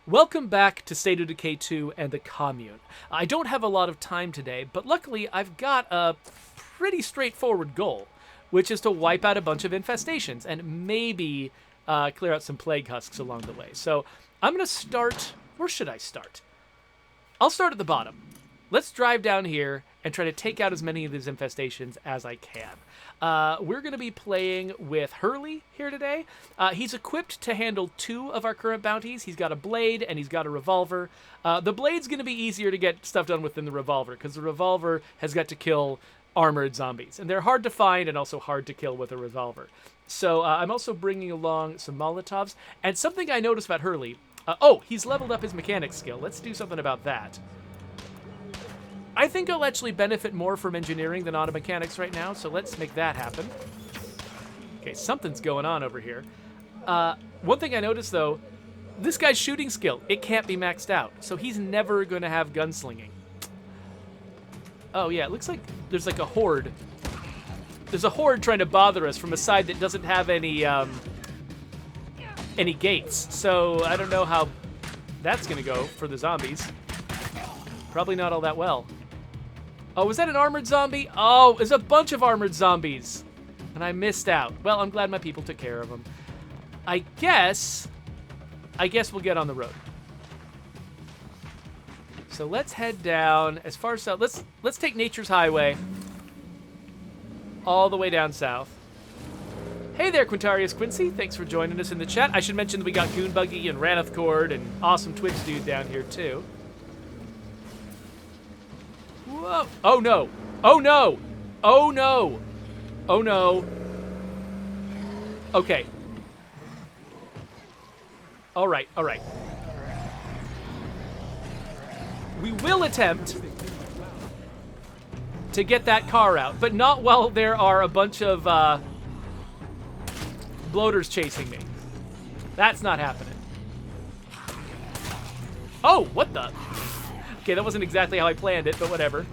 Welcome back to State of Decay 2 and the Commune. I don't have a lot of time today, but luckily I've got a pretty straightforward goal, which is to wipe out a bunch of infestations and maybe clear out some plague husks along the way. So I'm going to start... Where should I start? I'll start at the bottom. Let's drive down here and try to take out as many of these infestations as I can. We're going to be playing with Hurley here today. He's equipped to handle 2 of our current bounties. He's got a blade and he's got a revolver. The blade's going to be easier to get stuff done with than the revolver, because the revolver has got to kill armored zombies. And they're hard to find and also hard to kill with a revolver. So I'm also bringing along some Molotovs. And something I noticed about Hurley... he's leveled up his mechanics skill. Let's do something about that. I think I'll actually benefit more from engineering than auto mechanics right now, so let's make that happen. Okay, something's going on over here. One thing I noticed, though, this guy's shooting skill, it can't be maxed out, so he's never going to have gunslinging. Oh, yeah, it looks like there's like a horde. There's a horde trying to bother us from a side that doesn't have any gates, so I don't know how that's going to go for the zombies. Probably not all that well. Oh, was that an armored zombie? Oh, there's a bunch of armored zombies. And I missed out. Well, I'm glad my people took care of them. I guess we'll get on the road. So let's head down as far south. Let's take Nature's Highway all the way down south. Hey there, Quintarius Quincy. Thanks for joining us in the chat. I should mention that we got Goonbuggy and Raneth Cord and awesome Twitch dude down here too. Whoa. Oh, no. Oh, no. Oh, no. Oh, no. Okay. All right. All right. We will attempt to get that car out, but not while there are a bunch of bloaters chasing me. That's not happening. Oh, what the... Okay, that wasn't exactly how I planned it, but whatever.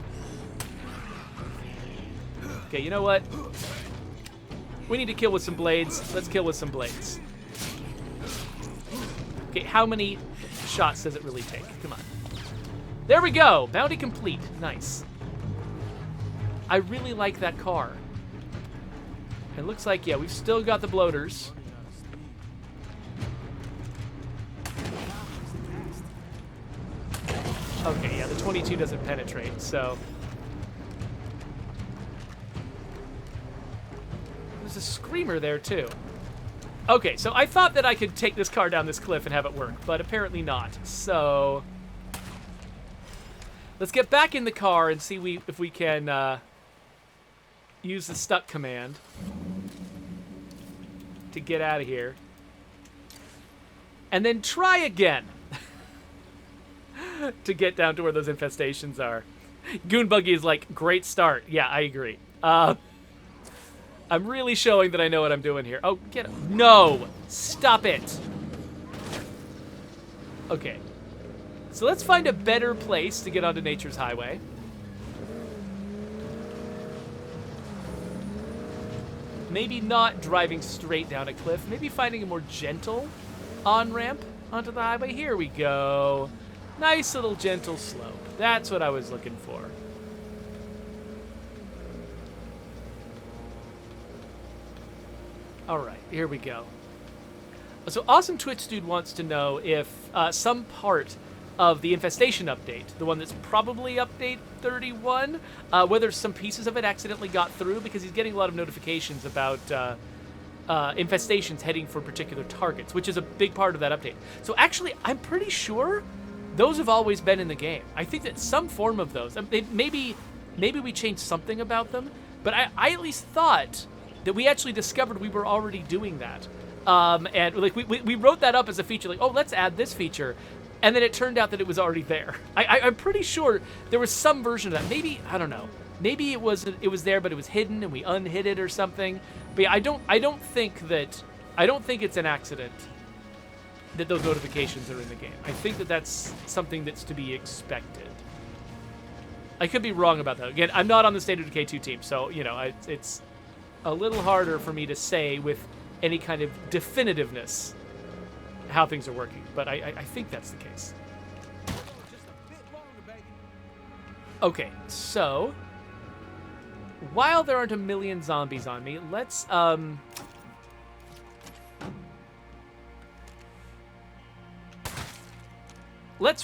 Okay, you know what? We need to kill with some blades. Let's kill with some blades. Okay, how many shots does it really take? Come on. There we go! Bounty complete. Nice. I really like that car. It looks like, yeah, we've still got the bloaters. Okay, yeah, the 22 doesn't penetrate, so... There's a screamer there, too. Okay, so I thought that I could take this car down this cliff and have it work, but apparently not. So... Let's get back in the car and see if we can use the stuck command to get out of here. And then try again. To get down to where those infestations are. Goonbuggy is like, great start. Yeah, I agree. I'm really showing that I know what I'm doing here. Oh, get him. No! Stop it! Okay. So let's find a better place to get onto Nature's Highway. Maybe not driving straight down a cliff. Maybe finding a more gentle on-ramp onto the highway. Here we go. Nice little gentle slope. That's what I was looking for. All right, here we go. So Awesome Twitch Dude wants to know if some part of the infestation update, the one that's probably update 31, whether some pieces of it accidentally got through, because he's getting a lot of notifications about infestations heading for particular targets, which is a big part of that update. So actually, I'm pretty sure those have always been in the game. I think that some form of those, maybe we changed something about them, but I at least thought that we actually discovered we were already doing that. And like we wrote that up as a feature, like, oh, let's add this feature. And then it turned out that it was already there. I'm pretty sure there was some version of that. Maybe, I don't know. Maybe it was there, but it was hidden and we unhid it or something. But yeah, I don't think it's an accident that those notifications are in the game. I think that that's something that's to be expected. I could be wrong about that. Again, I'm not on the State of Decay 2 team, so, you know, it's a little harder for me to say with any kind of definitiveness how things are working, but I think that's the case. Okay, so while there aren't a million zombies on me, let's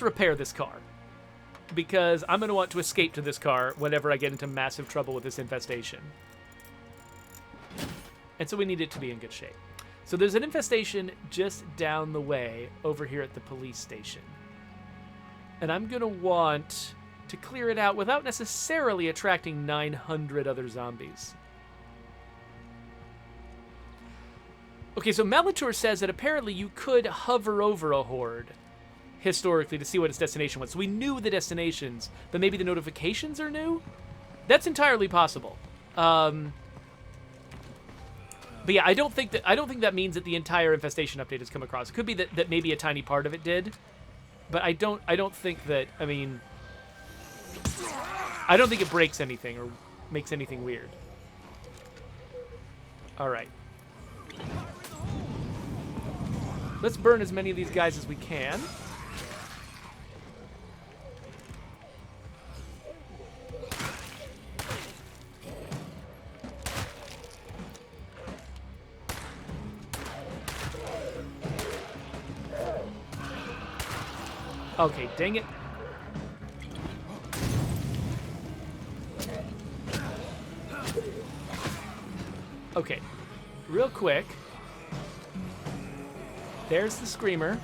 repair this car, because I'm going to want to escape to this car whenever I get into massive trouble with this infestation. And so we need it to be in good shape. So there's an infestation just down the way over here at the police station. And I'm going to want to clear it out without necessarily attracting 900 other zombies. Okay, so Malatour says that apparently you could hover over a horde historically to see what its destination was. So we knew the destinations, but maybe the notifications are new? That's entirely possible. But yeah, I don't think that means that the entire infestation update has come across. It could be that maybe a tiny part of it did, but I don't think that. I mean, I don't think it breaks anything or makes anything weird. All right, let's burn as many of these guys as we can. Okay, dang it. Okay, real quick. There's the screamer.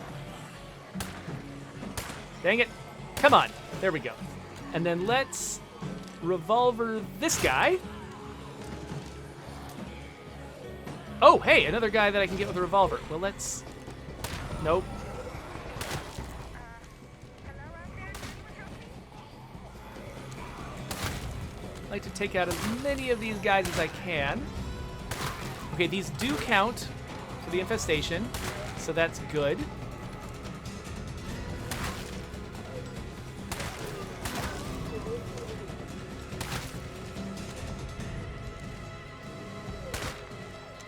Dang it. Come on. There we go. And then let's revolver this guy. Oh, hey, another guy that I can get with a revolver. Well, let's... Nope. I like to take out as many of these guys as I can. Okay, these do count for the infestation, so that's good.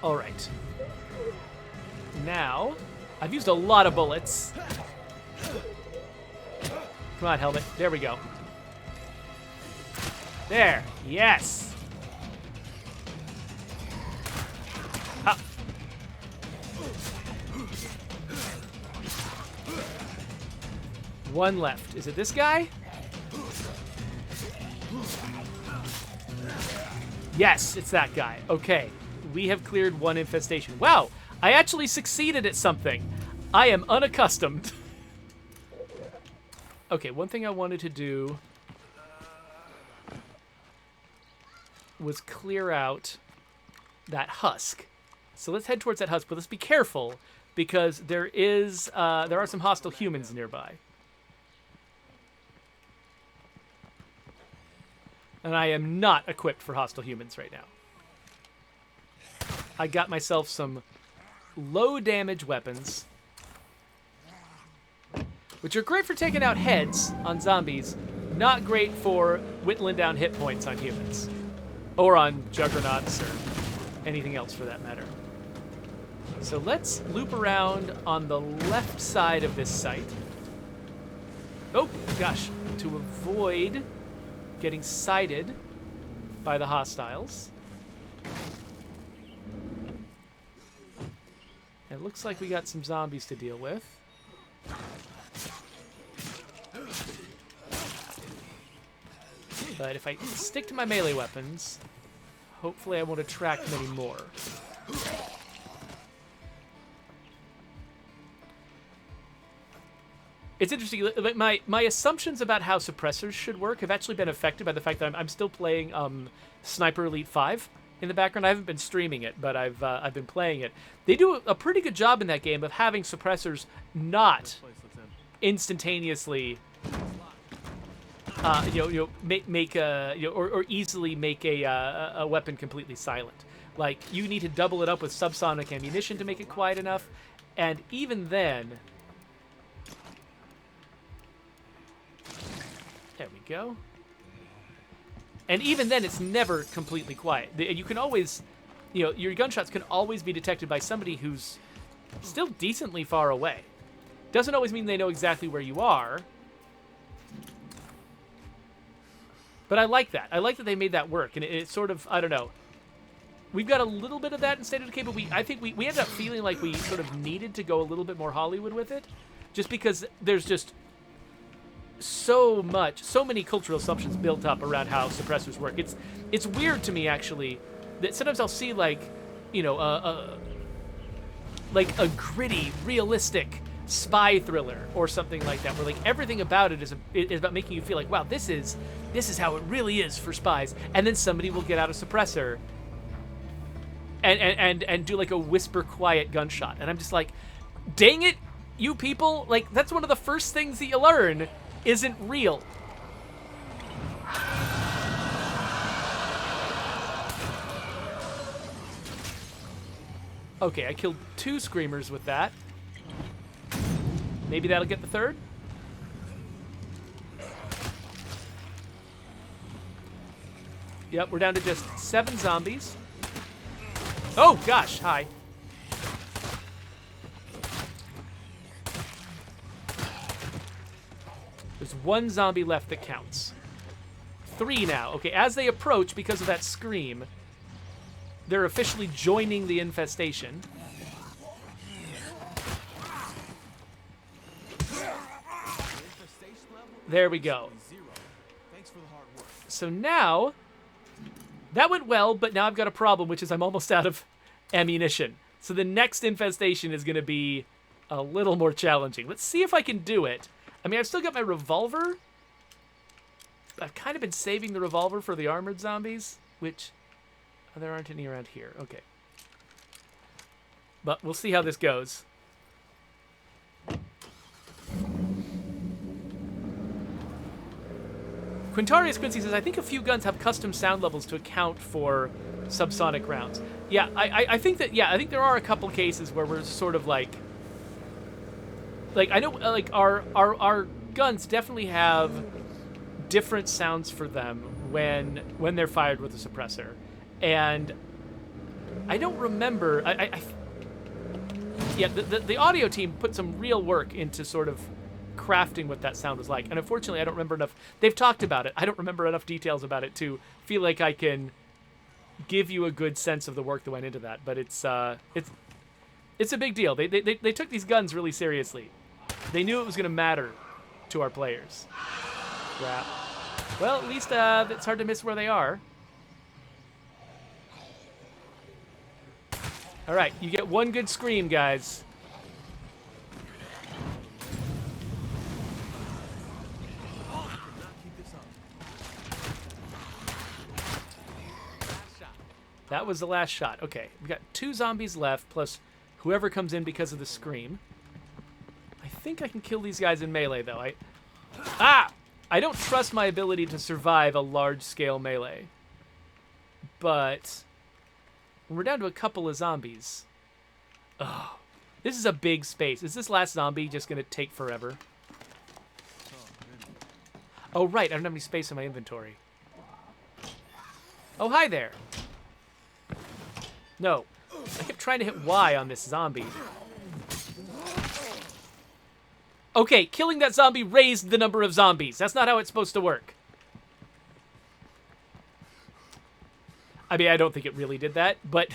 All right. Now, I've used a lot of bullets. Come on, helmet. There we go. There. Yes. Ah. One left. Is it this guy? Yes, it's that guy. Okay. We have cleared one infestation. Wow. I actually succeeded at something. I am unaccustomed. Okay, one thing I wanted to do was clear out that husk. So let's head towards that husk, but let's be careful because there are some hostile humans nearby. And I am not equipped for hostile humans right now. I got myself some low damage weapons, which are great for taking out heads on zombies, not great for whittling down hit points on humans. Or on juggernauts, or anything else for that matter. So let's loop around on the left side of this site. Oh, gosh. To avoid getting sighted by the hostiles. It looks like we got some zombies to deal with. But if I stick to my melee weapons, hopefully I won't attract many more. It's interesting, my assumptions about how suppressors should work have actually been affected by the fact that I'm still playing Sniper Elite 5 in the background. I haven't been streaming it, but I've been playing it. They do a pretty good job in that game of having suppressors not instantaneously or easily make a weapon completely silent. Like, you need to double it up with subsonic ammunition to make it quiet enough, and even then, there we go. And even then, it's never completely quiet. You can always, your gunshots can always be detected by somebody who's still decently far away. Doesn't always mean they know exactly where you are. But I like that. I like that they made that work. And it's sort of, I don't know. We've got a little bit of that in State of Decay, but I think we ended up feeling like we sort of needed to go a little bit more Hollywood with it. Just because there's just so many cultural assumptions built up around how suppressors work. It's weird to me, actually, that sometimes I'll see, like, you know, like a gritty, realistic spy thriller or something like that, where like everything about it is about making you feel like, wow, this is how it really is for spies. And then somebody will get out a suppressor and do like a whisper quiet gunshot, and I'm just like, dang it, you people, like that's one of the first things that you learn isn't real. Okay, I killed 2 screamers with that. Maybe that'll get the 3rd. Yep, we're down to just 7 zombies. Oh gosh, hi. There's 1 zombie left that counts. 3 now. Okay, as they approach, because of that scream, they're officially joining the infestation. There we go. So now, that went well, but now I've got a problem, which is I'm almost out of ammunition. So the next infestation is going to be a little more challenging. Let's see if I can do it. I mean, I've still got my revolver. I've kind of been saving the revolver for the armored zombies, which there aren't any around here. Okay. But we'll see how this goes. Quintarius Quincy says, I think a few guns have custom sound levels to account for subsonic rounds. Yeah, I think that, yeah, I think there are a couple cases where we're sort of like I know, like, our guns definitely have different sounds for them when they're fired with a suppressor. And I don't remember, yeah, the audio team put some real work into sort of crafting what that sound was like. And unfortunately, I don't remember enough. They've talked about it. I don't remember enough details about it to feel like I can give you a good sense of the work that went into that. But it's a big deal. They took these guns really seriously. They knew it was going to matter to our players. Crap. Well, at least it's hard to miss where they are. All right, you get 1 good scream, guys. That was the last shot. Okay, we got 2 zombies left, plus whoever comes in because of the scream. I think I can kill these guys in melee, though. I don't trust my ability to survive a large-scale melee. But when we're down to a couple of zombies... Oh, this is a big space. Is this last zombie just going to take forever? Oh, right. I don't have any space in my inventory. Oh, hi there. No. I kept trying to hit Y on this zombie. Okay, killing that zombie raised the number of zombies. That's not how it's supposed to work. I mean, I don't think it really did that, but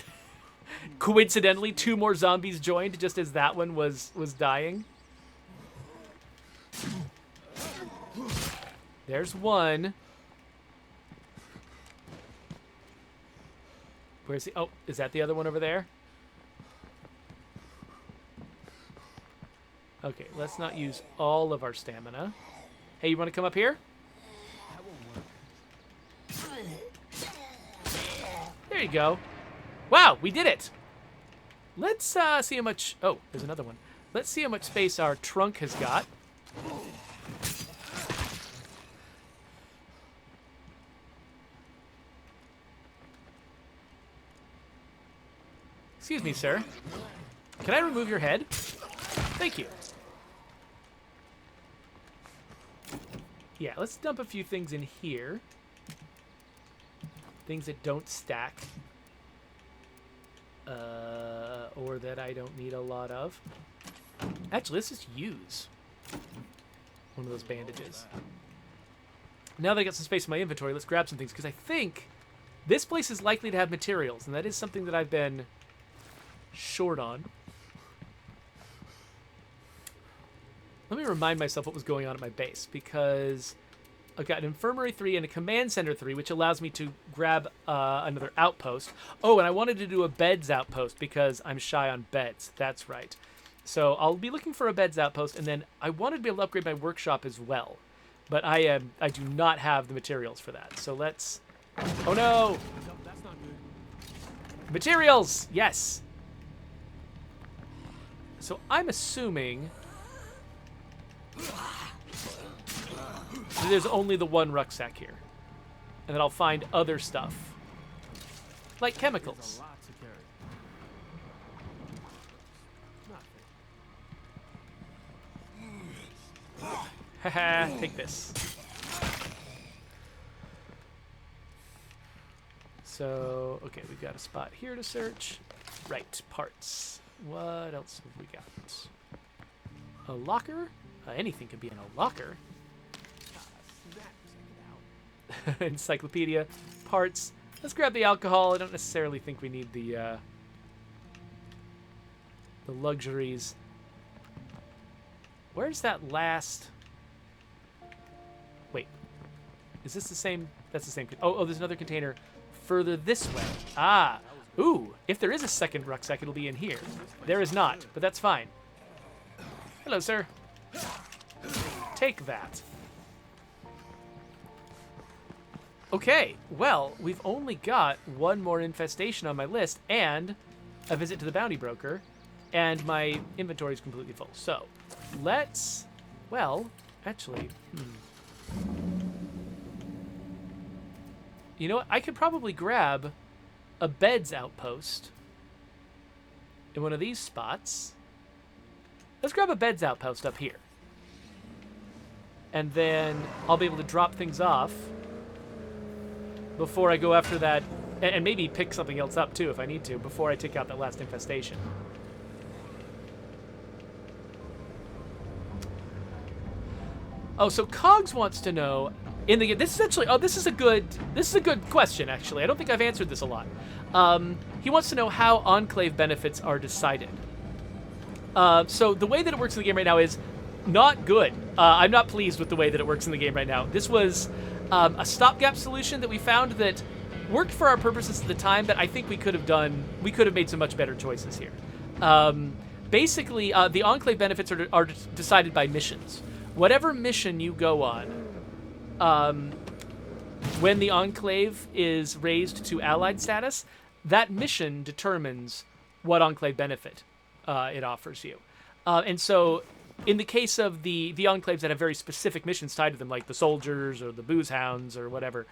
coincidentally, 2 more zombies joined just as that one was dying. There's 1. Where's he? Oh, is that the other one over there? Okay, let's not use all of our stamina. Hey, you want to come up here? There you go. Wow, we did it. Let's see how much... Oh, there's another one. Let's see how much space our trunk has got. Excuse me, sir. Can I remove your head? Thank you. Yeah, let's dump a few things in here. Things that don't stack. or that I don't need a lot of. Actually, let's just use one of those bandages. Now that I got some space in my inventory, let's grab some things, because I think this place is likely to have materials, and that is something that I've been short on. Let me remind myself what was going on at my base, because I've got an Infirmary 3 and a Command Center 3, which allows me to grab another outpost. Oh, and I wanted to do a beds outpost, because I'm shy on beds. That's right. So I'll be looking for a beds outpost, and then I wanted to be able to upgrade my workshop as well. But I do not have the materials for that. So let's... Oh, no! That's not good. Materials! Yes! So I'm assuming... there's only the one rucksack here. And then I'll find other stuff. Like chemicals. There's a lot to carry. Nothing. Haha, take this. So, okay, we've got a spot here to search. Right, parts. What else have we got? A locker? Anything could be in a locker. Encyclopedia. Parts. Let's grab the alcohol. I don't necessarily think we need the luxuries. Where's that last... Wait. Is this the same? That's the same. Oh, there's another container further this way. Ah. Ooh. If there is a second rucksack, it'll be in here. There is not, but that's fine. Hello, sir. Take that. Okay. Well, we've only got one more infestation on my list and a visit to the bounty broker, and my inventory is completely full. So, let's... Well, actually... You know what? I could probably grab a beds outpost in one of these spots. Let's grab a beds outpost up here. And then I'll be able to drop things off before I go after that, and maybe pick something else up too if I need to, before I take out that last infestation. Oh, so Cogs wants to know in the this is actually this is a good question actually. I don't think I've answered this a lot. He wants to know how Enclave benefits are decided. So the way that it works in the game right now is not good. I'm not pleased with the way that it works in the game right now. This was a stopgap solution that we found that worked for our purposes at the time, but I think we could have made some much better choices here. Basically, the Enclave benefits are decided by missions. Whatever mission you go on, when the Enclave is raised to Allied status, that mission determines what Enclave benefit it offers you. And so, in the case of the Enclaves that have very specific missions tied to them, like the Soldiers or the Booze Hounds or whatever,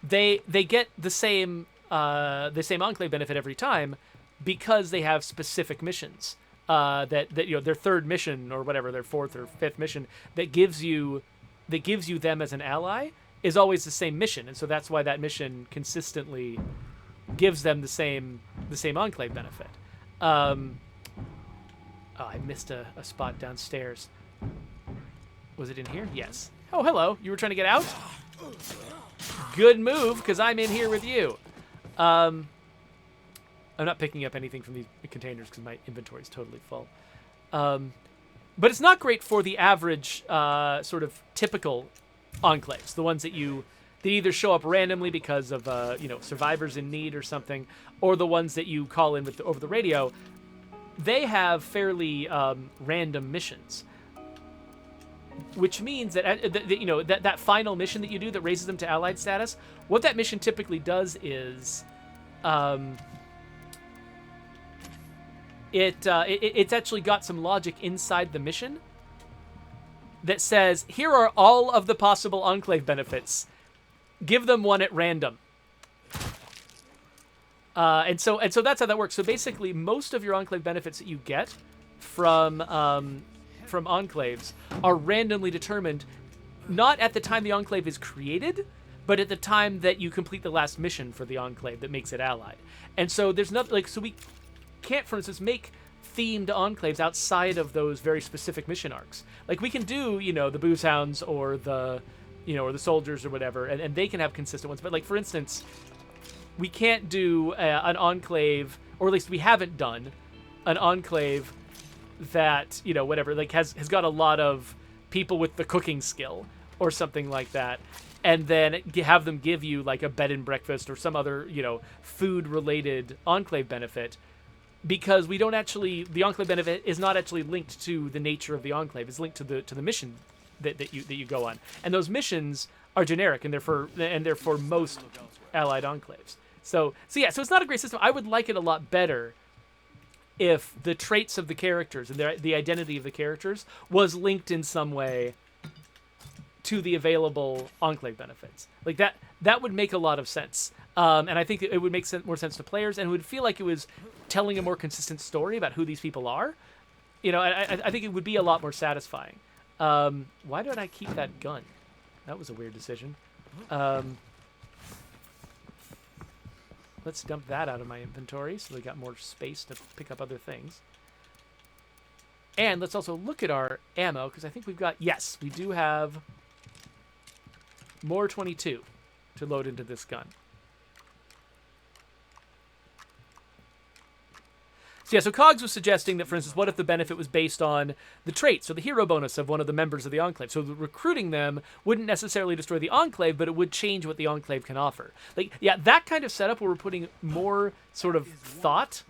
they get the same Enclave benefit every time because they have specific missions. That you know, their third mission or whatever, their fourth or fifth mission that gives you them as an ally is always the same mission, and so that's why that mission consistently gives them the same Enclave benefit. Oh, I missed a spot downstairs. Was it in here? Yes. Oh, hello. You were trying to get out? Good move, because I'm in here with you. I'm not picking up anything from these containers because my inventory is totally full. But it's not great for the average sort of typical enclaves, the ones that either show up randomly because of survivors in need or something, or the ones that you call in over the radio. They have fairly random missions, which means that that final mission that you do that raises them to Allied status. What that mission typically does is, it's actually got some logic inside the mission that says, here are all of the possible Enclave benefits. Give them one at random. And so that's how that works. So basically, most of your Enclave benefits that you get from Enclaves are randomly determined, not at the time the Enclave is created, but at the time that you complete the last mission for the Enclave that makes it allied. And so there's nothing like, so we can't, for instance, make themed enclaves outside of those very specific mission arcs. Like we can do, the booze hounds or the, or the soldiers or whatever, and they can have consistent ones. But like, for instance, we can't do an enclave, or at least we haven't done an enclave that, whatever, like has got a lot of people with the cooking skill or something like that, and then have them give you like a bed and breakfast or some other, food related enclave benefit, because we don't actually, the enclave benefit is not actually linked to the nature of the enclave. It's linked to the mission that you go on, and those missions are generic, and they're for most allied enclaves. So it's not a great system. I would like it a lot better if the traits of the characters and the identity of the characters was linked in some way to the available enclave benefits. Like that would make a lot of sense. And I think it would make more sense to players, and it would feel like it was telling a more consistent story about who these people are. I think it would be a lot more satisfying. Why did I keep that gun? That was a weird decision. Let's dump that out of my inventory so we got more space to pick up other things. And let's also look at our ammo, because I think we've got... Yes, we do have more 22 to load into this gun. So Cogs was suggesting that, for instance, what if the benefit was based on the traits or the hero bonus of one of the members of the Enclave? So recruiting them wouldn't necessarily destroy the Enclave, but it would change what the Enclave can offer. That kind of setup where we're putting more sort of thought,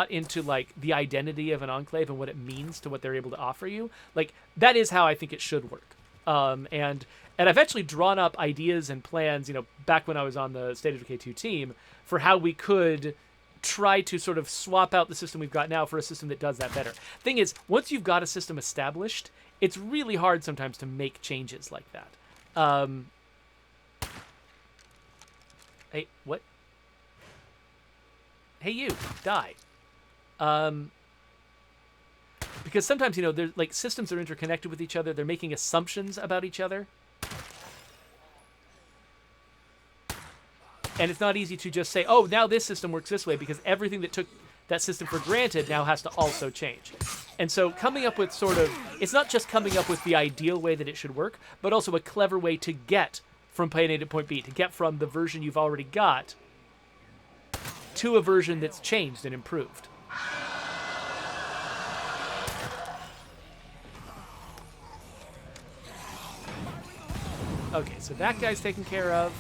into like the identity of an Enclave and what it means to what they're able to offer you. Like that is how I think it should work. And I've actually drawn up ideas and plans, back when I was on the State of Decay 2 team, for how we could try to sort of swap out the system we've got now for a system that does that better. Thing is, once you've got a system established, it's really hard sometimes to make changes like that. Hey, what? Hey, you, die. Because sometimes, there's like systems are interconnected with each other. They're making assumptions about each other. And it's not easy to just say, oh, now this system works this way, because everything that took that system for granted now has to also change. And so coming up with it's not just coming up with the ideal way that it should work, but also a clever way to get from point A to point B, to get from the version you've already got to a version that's changed and improved. Okay, so that guy's taken care of.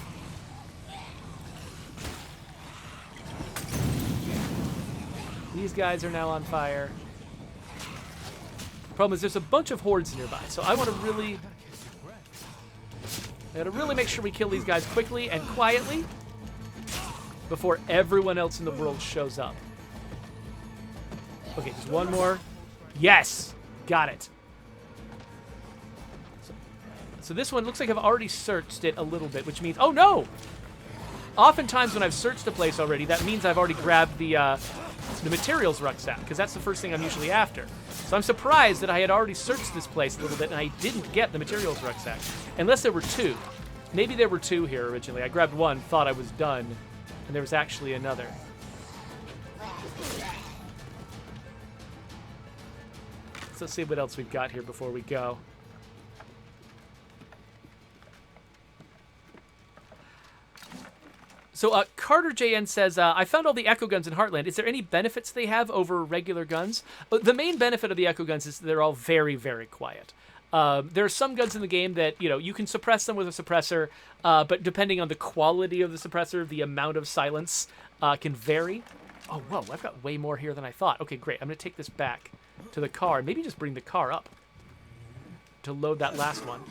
These guys are now on fire. Problem is, there's a bunch of hordes nearby, so I want to really make sure we kill these guys quickly and quietly before everyone else in the world shows up. Okay, just one more. Yes! Got it. So this one looks like I've already searched it a little bit, which means... Oh, no! Oftentimes when I've searched a place already, that means I've already grabbed the materials rucksack, because that's the first thing I'm usually after. So I'm surprised that I had already searched this place a little bit and I didn't get the materials rucksack. Unless there were two. Maybe there were two here originally. I grabbed one, thought I was done, and there was actually another. So let's see what else we've got here before we go. So Carter JN says, I found all the echo guns in Heartland. Is there any benefits they have over regular guns? The main benefit of the echo guns is they're all very, very quiet. There are some guns in the game that, you can suppress them with a suppressor, but depending on the quality of the suppressor, the amount of silence can vary. Oh, whoa, I've got way more here than I thought. Okay, great. I'm going to take this back to the car, and maybe just bring the car up to load that last one.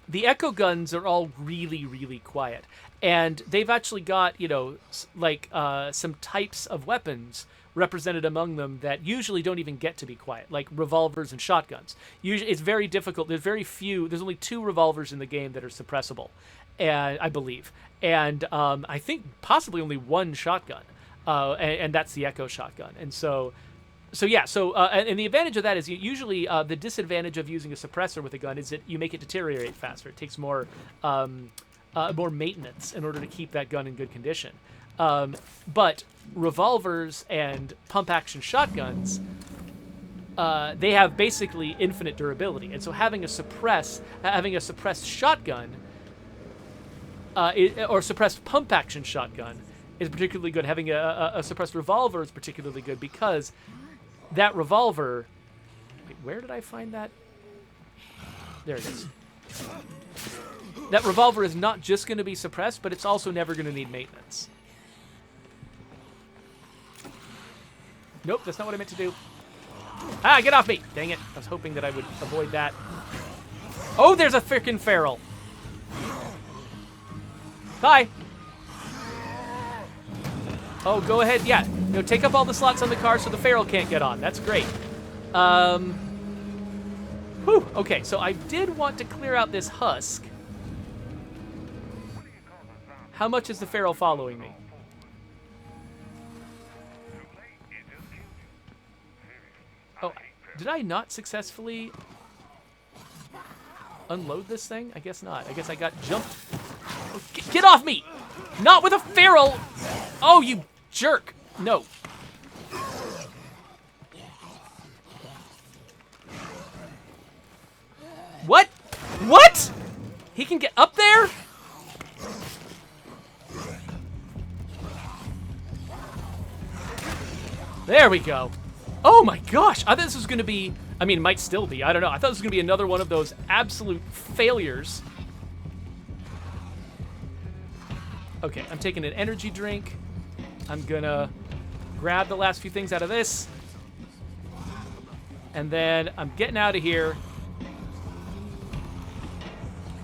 The echo guns are all really, really quiet. And they've actually got, some types of weapons represented among them that usually don't even get to be quiet, like revolvers and shotguns. Usually, it's very difficult. There's only 2 revolvers in the game that are suppressible, and I believe. And I think possibly only 1 shotgun, and that's the echo shotgun. And so And the advantage of that is usually the disadvantage of using a suppressor with a gun is that you make it deteriorate faster. It takes more maintenance in order to keep that gun in good condition. But revolvers and pump-action shotguns, they have basically infinite durability, and so having a suppressed shotgun or suppressed pump-action shotgun is particularly good. Having a suppressed revolver is particularly good because that revolver... Wait, where did I find that? There it is. That revolver is not just going to be suppressed, but it's also never going to need maintenance. Nope, that's not what I meant to do. Ah, get off me! Dang it. I was hoping that I would avoid that. Oh, there's a frickin' feral. Bye. Oh, go ahead. Yeah, take up all the slots on the car so the feral can't get on. That's great. Whew. Okay, so I did want to clear out this husk. How much is the feral following me? Oh, did I not successfully unload this thing? I guess not. I guess I got jumped. Oh, get off me! Not with a feral! Oh, you jerk! No. What? What? He can get up there? There we go. Oh my gosh, I thought this was going to be, I mean, it might still be, I don't know. I thought this was going to be another one of those absolute failures. Okay, I'm taking an energy drink. I'm going to grab the last few things out of this. And then I'm getting out of here.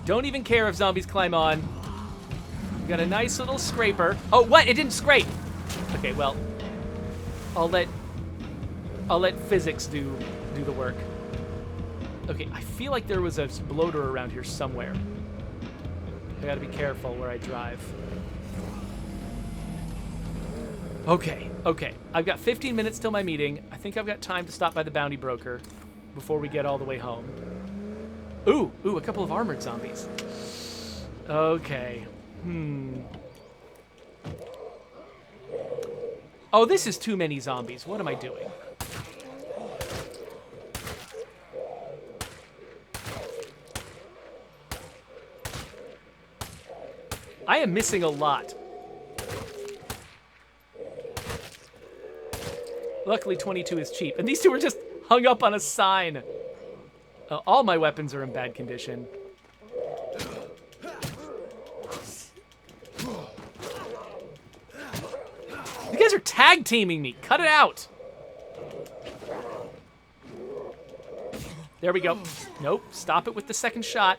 Don't even care if zombies climb on. Got a nice little scraper. Oh, what? It didn't scrape. Okay, well, I'll let physics do the work. Okay, I feel like there was a bloater around here somewhere. I gotta be careful where I drive. Okay. I've got 15 minutes till my meeting. I think I've got time to stop by the bounty broker before we get all the way home. Ooh, a couple of armored zombies. Okay. Oh, this is too many zombies. What am I doing? I am missing a lot. Luckily, 22 is cheap. And these two are just hung up on a sign. All my weapons are in bad condition. You guys are tag teaming me. Cut it out. There we go. Nope. Stop it with the second shot.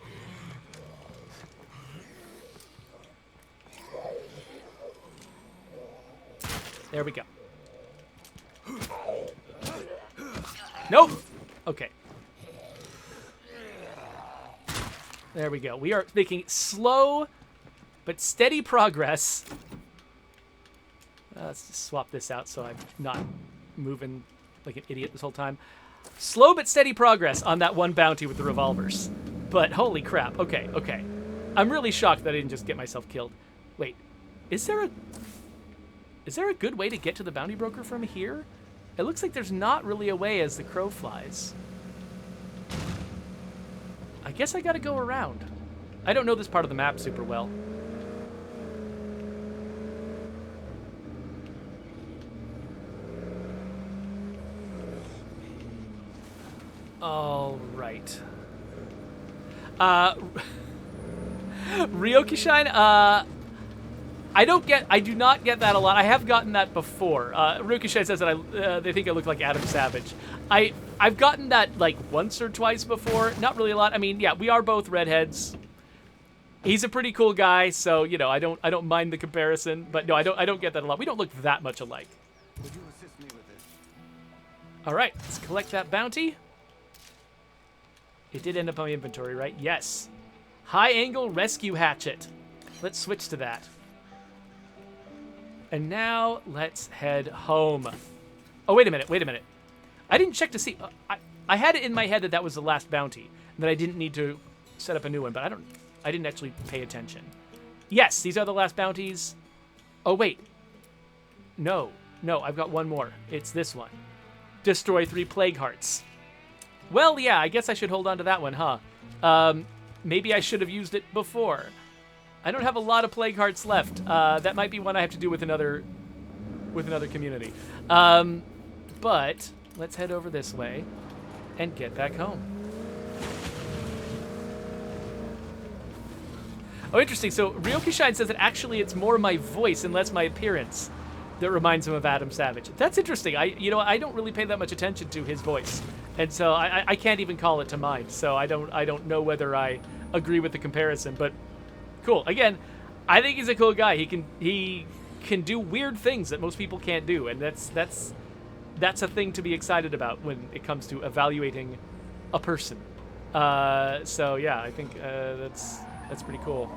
There we go. Nope. Okay. There we go. We are making slow but steady progress. Let's just swap this out so I'm not moving like an idiot this whole time. Slow but steady progress on that one bounty with the revolvers. But holy crap. Okay. I'm really shocked that I didn't just get myself killed. Wait. Is there a good way to get to the bounty broker from here? It looks like there's not really a way as the crow flies. I guess I gotta go around. I don't know this part of the map super well. All right. Ryokishine, I do not get that a lot. I have gotten that before. Ryokishine says that they think I look like Adam Savage. I've gotten that like once or twice before. Not really a lot. I mean, yeah, we are both redheads. He's a pretty cool guy, so I don't mind the comparison. But no, I don't get that a lot. We don't look that much alike. Would you assist me with this? All right, let's collect that bounty. It did end up on my inventory, right? Yes. High angle rescue hatchet. Let's switch to that. And now let's head home. Oh, wait a minute. I didn't check to see. I had it in my head that that was the last bounty, that I didn't need to set up a new one, but I didn't actually pay attention. Yes, these are the last bounties. Oh, wait. No, I've got one more. It's this one. Destroy 3 plague hearts. Well, yeah, I guess I should hold on to that one, huh? Maybe I should have used it before. I don't have a lot of plague hearts left. That might be one I have to do with another community. But let's head over this way and get back home. Oh, interesting. So Ryoki Shine says that actually it's more my voice and less my appearance that reminds him of Adam Savage. That's interesting. I don't really pay that much attention to his voice, and so I can't even call it to mind. So I don't know whether I agree with the comparison, but cool. Again, I think he's a cool guy. He can do weird things that most people can't do, and that's a thing to be excited about when it comes to evaluating a person. So yeah, I think that's pretty cool.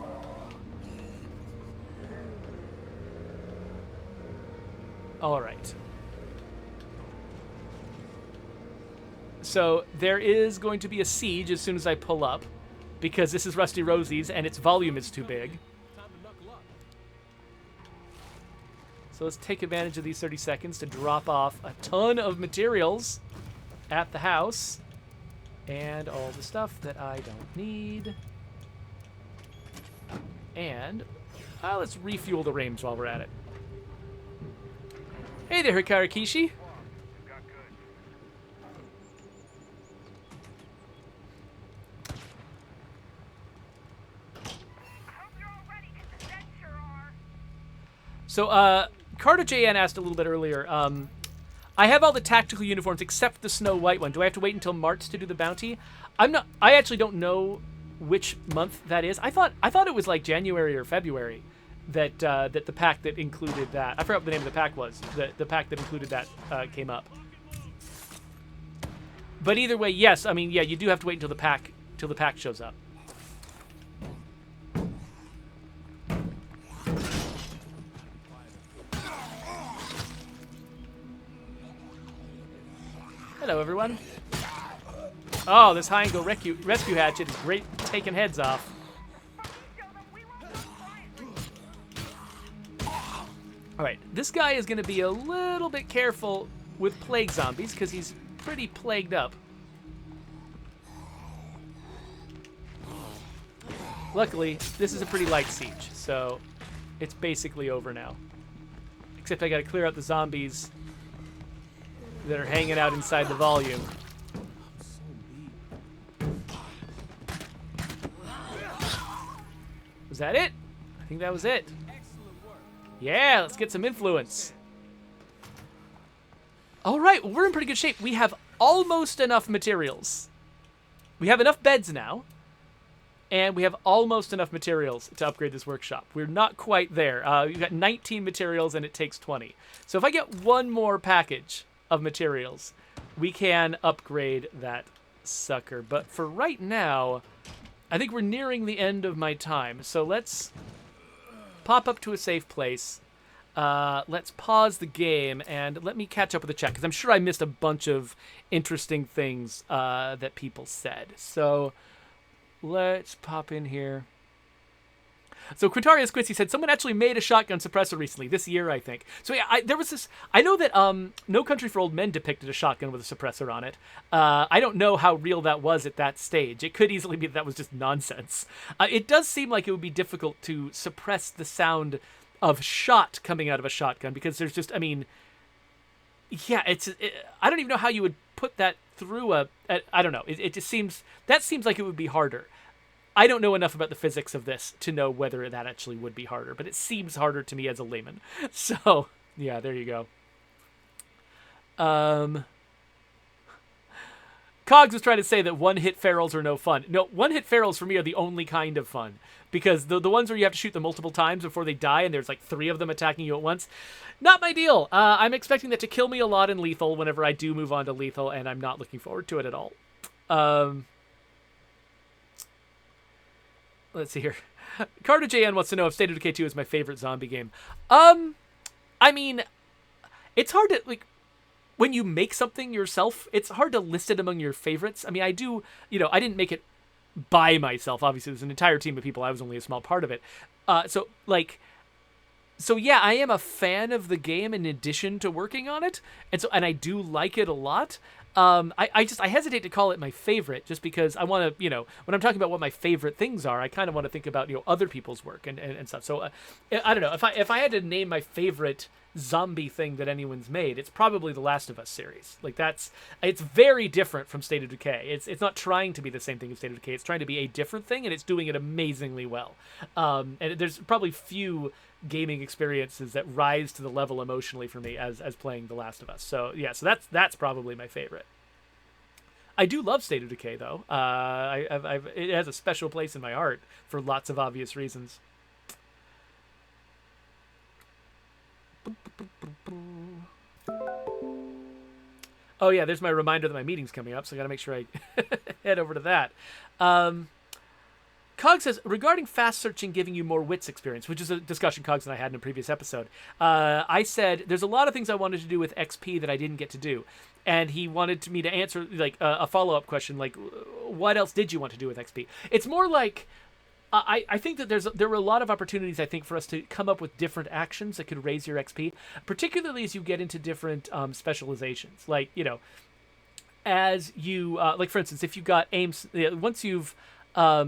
All right. So there is going to be a siege as soon as I pull up, because this is Rusty Rosie's and its volume is too big. Time to knuckle up. So let's take advantage of these 30 seconds to drop off a ton of materials at the house and all the stuff that I don't need. And let's refuel the range while we're at it. Hey there, Hikari Kishi. So, Carter JN asked a little bit earlier, I have all the tactical uniforms except the Snow White one. Do I have to wait until March to do the bounty? I actually don't know which month that is. I thought it was like January or February that the pack that included that. I forgot what the name of the pack was. The pack that included that came up. But either way, yes. I mean, yeah, you do have to wait until the pack shows up. Hello, everyone. Oh, this high angle rescue hatchet is great taking heads off. All right, this guy is going to be a little bit careful with plague zombies because he's pretty plagued up. Luckily, this is a pretty light siege, so it's basically over now. Except I got to clear out the zombies that are hanging out inside the volume. Was that it? I think that was it. Yeah, let's get some influence. All right, well, we're in pretty good shape. We have almost enough materials. We have enough beds now, and we have almost enough materials to upgrade this workshop. We're not quite there. We've got 19 materials, and it takes 20. So if I get one more package of materials, we can upgrade that sucker. But for right now, I think we're nearing the end of my time. So let's pop up to a safe place. Let's pause the game and let me catch up with the chat, because I'm sure I missed a bunch of interesting things that people said. So let's pop in here. So Quintarius Quincy said, someone actually made a shotgun suppressor recently, this year, I think. So yeah, there was this, I know that No Country for Old Men depicted a shotgun with a suppressor on it. I don't know how real that was at that stage. It could easily be that was just nonsense. It does seem like it would be difficult to suppress the sound of shot coming out of a shotgun, because there's just, I mean, yeah, I don't even know how you would put that through I don't know. It just seems like it would be harder. I don't know enough about the physics of this to know whether that actually would be harder, but it seems harder to me as a layman. So, yeah, there you go. Cogs was trying to say that one-hit ferals are no fun. No, one-hit ferals for me are the only kind of fun, because the ones where you have to shoot them multiple times before they die and there's like 3 of them attacking you at once, not my deal. I'm expecting that to kill me a lot in lethal whenever I do move on to lethal, and I'm not looking forward to it at all. Let's see here. Carter JN wants to know if State of Decay 2 is my favorite zombie game. I mean, it's hard to, like, when you make something yourself, it's hard to list it among your favorites. I mean, I do, I didn't make it by myself. Obviously, there's an entire team of people. I was only a small part of it. So yeah, I am a fan of the game in addition to working on it, and I do like it a lot. I hesitate to call it my favorite just because I want to, when I'm talking about what my favorite things are, I kind of want to think about other people's work and stuff. So I don't know if I had to name my favorite zombie thing that anyone's made, it's probably the Last of Us series. Like it's very different from State of Decay. It's not trying to be the same thing as State of Decay. It's trying to be a different thing, and it's doing it amazingly well. And there's probably few gaming experiences that rise to the level emotionally for me as playing The Last of Us. So yeah, so that's probably my favorite. I do love State of Decay though. It has a special place in my heart for lots of obvious reasons. Oh yeah, there's my reminder that my meeting's coming up, so I gotta make sure I head over to that. Cog says, regarding fast searching giving you more wits experience, which is a discussion Cogs and I had in a previous episode, I said there's a lot of things I wanted to do with XP that I didn't get to do. And he wanted me to answer like a follow-up question, like, what else did you want to do with XP? It's more like, I think that there were a lot of opportunities, I think, for us to come up with different actions that could raise your XP, particularly as you get into different specializations. Like, as you, like, for instance, if you've got aims, once you've got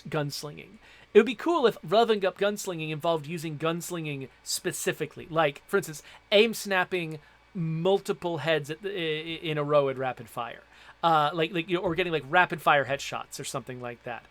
gunslinging, it would be cool if leveling up gunslinging involved using gunslinging specifically. Like, for instance, aim snapping multiple heads in a row at rapid fire. Or getting like rapid fire headshots or something like that.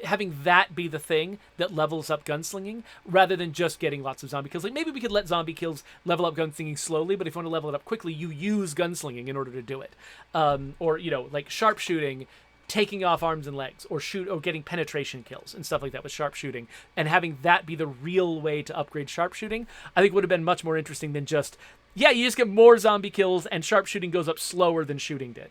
Having that be the thing that levels up gunslinging rather than just getting lots of zombie kills. Like maybe we could let zombie kills level up gunslinging slowly, but if you want to level it up quickly, you use gunslinging in order to do it. Or like sharpshooting, taking off arms and legs, or getting penetration kills and stuff like that with sharpshooting, and having that be the real way to upgrade sharpshooting, I think would have been much more interesting than just, yeah, you just get more zombie kills and sharpshooting goes up slower than shooting did.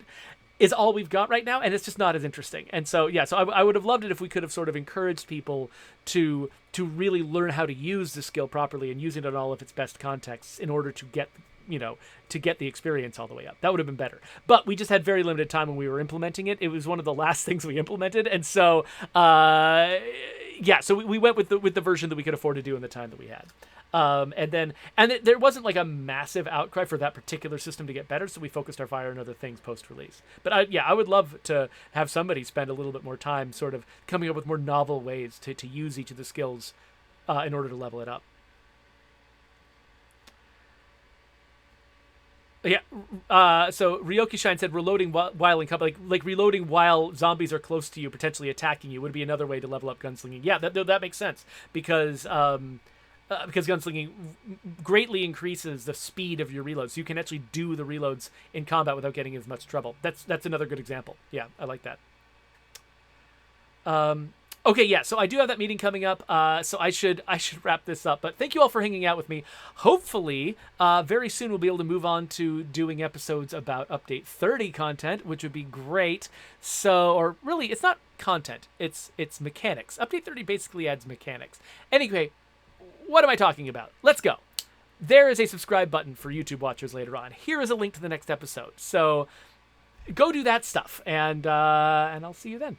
Is all we've got right now, and it's just not as interesting. And so, yeah, so I would have loved it if we could have sort of encouraged people to really learn how to use the skill properly and use it in all of its best contexts in order to get the experience all the way up. That would have been better. But we just had very limited time when we were implementing it. It was one of the last things we implemented, and so so we went with the version that we could afford to do in the time that we had. And there wasn't like a massive outcry for that particular system to get better, so we focused our fire on other things post-release. But I would love to have somebody spend a little bit more time sort of coming up with more novel ways to use each of the skills in order to level it up. Yeah. So Ryoki Shine said reloading while in combat, like reloading while zombies are close to you, potentially attacking you, would be another way to level up gunslinging. Yeah, that makes sense because gunslinging greatly increases the speed of your reloads. So you can actually do the reloads in combat without getting as much trouble. That's another good example. Yeah, I like that. Okay, yeah, so I do have that meeting coming up, so I should wrap this up. But thank you all for hanging out with me. Hopefully, very soon we'll be able to move on to doing episodes about Update 30 content, which would be great. So, or really, it's not content, it's mechanics. Update 30 basically adds mechanics. Anyway, what am I talking about? Let's go. There is a subscribe button for YouTube watchers later on. Here is a link to the next episode. So, go do that stuff, and I'll see you then.